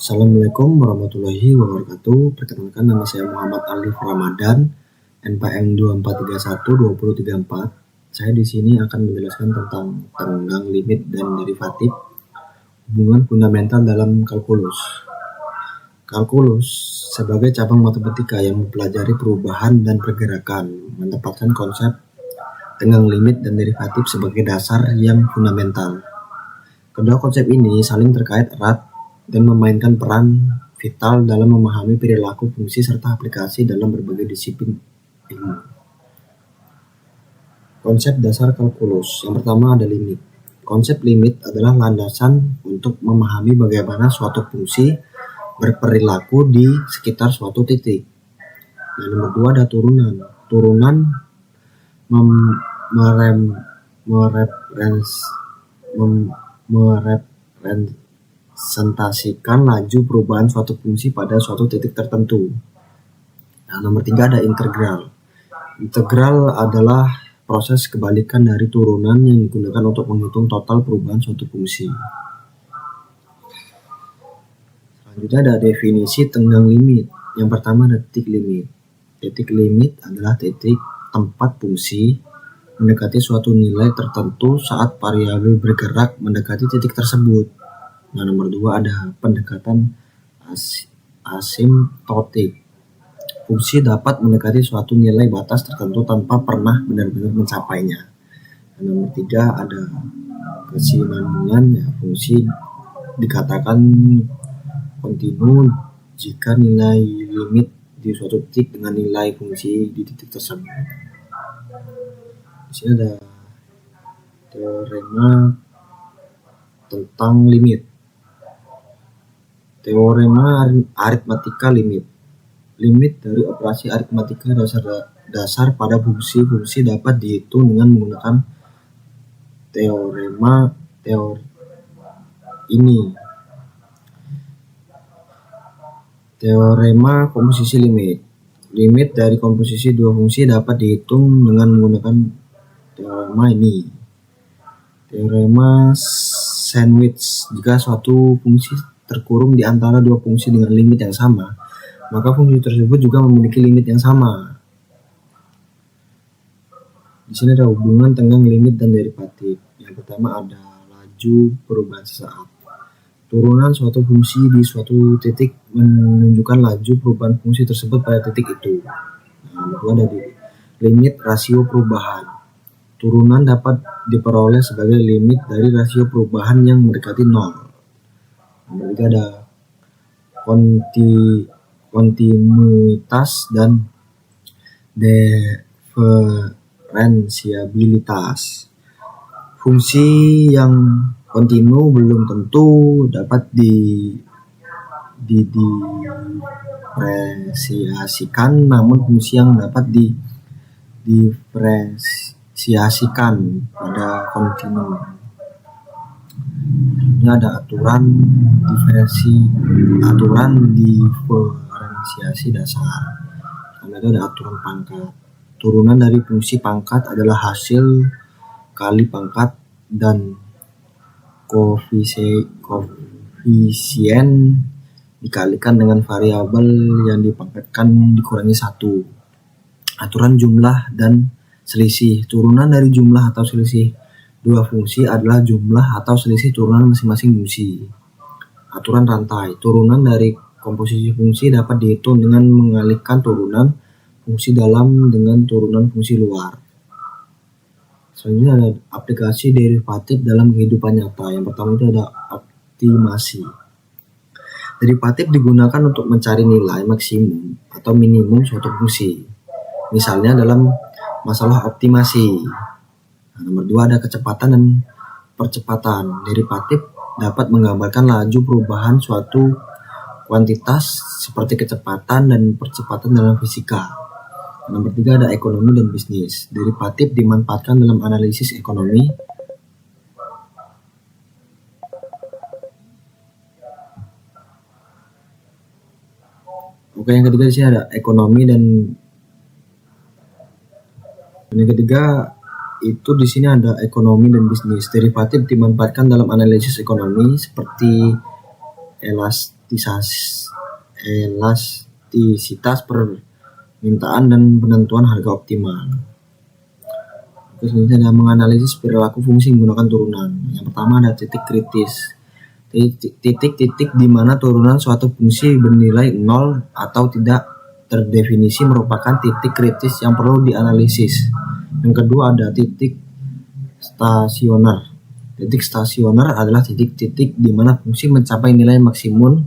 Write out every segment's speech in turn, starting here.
Assalamualaikum warahmatullahi wabarakatuh. Perkenalkan, nama saya Muhammad Alif Ramadan, NPM 24312034. Saya di sini akan menjelaskan tentang tenggang, limit, dan derivatif hubungan fundamental dalam kalkulus. Kalkulus sebagai cabang matematika yang mempelajari perubahan dan pergerakan, menempatkan konsep tenggang, limit, dan derivatif sebagai dasar yang fundamental. Kedua konsep ini saling terkait erat dan memainkan peran vital dalam memahami perilaku, fungsi, serta aplikasi dalam berbagai disiplin ilmu. Konsep dasar kalkulus. Yang pertama ada limit. Konsep limit adalah landasan untuk memahami bagaimana suatu fungsi berperilaku di sekitar suatu titik. Dan nomor dua ada turunan. Turunan merepresentasikan laju perubahan suatu fungsi pada suatu titik tertentu. Nah, nomor tiga ada integral. Integral adalah proses kebalikan dari turunan yang digunakan untuk menghitung total perubahan suatu fungsi. Selanjutnya ada definisi tenggang limit. Yang pertama ada titik limit. Titik limit adalah titik tempat fungsi mendekati suatu nilai tertentu saat variabel bergerak mendekati titik tersebut. Nah, nomor dua ada pendekatan asimptotik. Fungsi dapat mendekati suatu nilai batas tertentu tanpa pernah benar-benar mencapainya. Dan nomor tiga ada kesinambungan. Ya, fungsi dikatakan kontinu jika nilai limit di suatu titik dengan nilai fungsi di titik tersebut. Di sini ada teorema tentang limit. Teorema aritmatika limit. Limit dari operasi aritmatika dasar pada fungsi dapat dihitung dengan menggunakan teorema ini. Teorema komposisi limit. Limit dari komposisi dua fungsi dapat dihitung dengan menggunakan teorema ini. Teorema sandwich. Jika suatu fungsi terkurung di antara dua fungsi dengan limit yang sama, maka fungsi tersebut juga memiliki limit yang sama. Di sini ada hubungan tenggang, limit, dan derivatif. Yang pertama ada laju perubahan sesaat. Turunan suatu fungsi di suatu titik menunjukkan laju perubahan fungsi tersebut pada titik itu. Nah, nomor dua ada limit rasio perubahan. Turunan dapat diperoleh sebagai limit dari rasio perubahan yang mendekati 0. Nomor tiga ada kontinuitas dan diferensiabilitas. Fungsi yang kontinu belum tentu dapat diferensiasikan, namun fungsi yang dapat diferensiasikan pada kontinu. Ini ada aturan diferensiasi dasar. Karena itu ada aturan pangkat. Turunan dari fungsi pangkat adalah hasil kali pangkat dan koefisien dikalikan dengan variabel yang dipangkatkan dikurangi 1. Aturan jumlah dan selisih. Turunan dari jumlah atau selisih dua fungsi adalah jumlah atau selisih turunan masing-masing fungsi. Aturan rantai. Turunan dari komposisi fungsi dapat dihitung dengan mengalihkan turunan fungsi dalam dengan turunan fungsi luar. Selanjutnya ada aplikasi derivatif dalam kehidupan nyata. Yang pertama itu ada optimasi. Derivatif digunakan untuk mencari nilai maksimum atau minimum suatu fungsi. Misalnya dalam masalah optimasi. Nah, nomor dua ada kecepatan dan percepatan. Derivatif dapat menggambarkan laju perubahan suatu kuantitas seperti kecepatan dan percepatan dalam fisika. Nomor tiga ada ekonomi dan bisnis. Derivatif dimanfaatkan dalam analisis ekonomi. Oke, yang ketiga di sini ada ekonomi dan yang ketiga itu di sini ada ekonomi dan bisnis. Derivatif dimanfaatkan dalam analisis ekonomi seperti elastisitas permintaan dan penentuan harga optimal. Selanjutnya ada menganalisis perilaku fungsi menggunakan turunan. Yang pertama ada titik kritis. Titik-titik di mana turunan suatu fungsi bernilai 0 atau tidak terdefinisi merupakan titik kritis yang perlu dianalisis. Yang kedua ada titik stasioner. Titik stasioner adalah titik-titik di mana fungsi mencapai nilai maksimum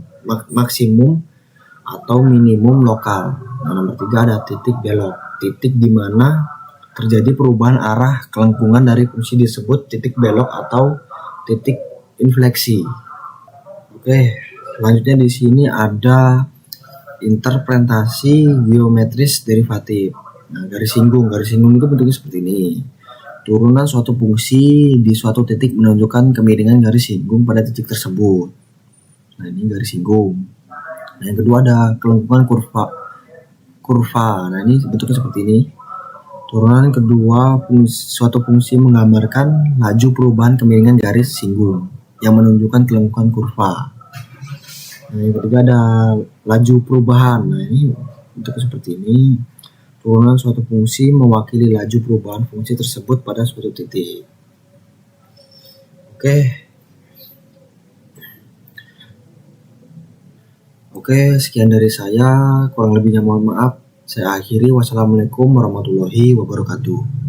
atau minimum lokal. Nah, nomor 3 ada titik belok. Titik di mana terjadi perubahan arah kelengkungan dari fungsi disebut titik belok atau titik infleksi. Oke, selanjutnya di sini ada interpretasi geometris derivatif. Nah, garis singgung itu bentuknya seperti ini. Turunan suatu fungsi di suatu titik menunjukkan kemiringan garis singgung pada titik tersebut. Nah, ini garis singgung. Nah, yang kedua ada kelengkungan kurva. Nah, ini bentuknya seperti ini. Turunan kedua, suatu fungsi menggambarkan laju perubahan kemiringan garis singgung yang menunjukkan kelengkungan kurva. Nah, yang ketiga ada laju perubahan. Nah, ini bentuknya seperti ini. Turunan suatu fungsi mewakili laju perubahan fungsi tersebut pada suatu titik. Oke, sekian dari saya. Kurang lebihnya mohon maaf. Saya akhiri. Wassalamualaikum warahmatullahi wabarakatuh.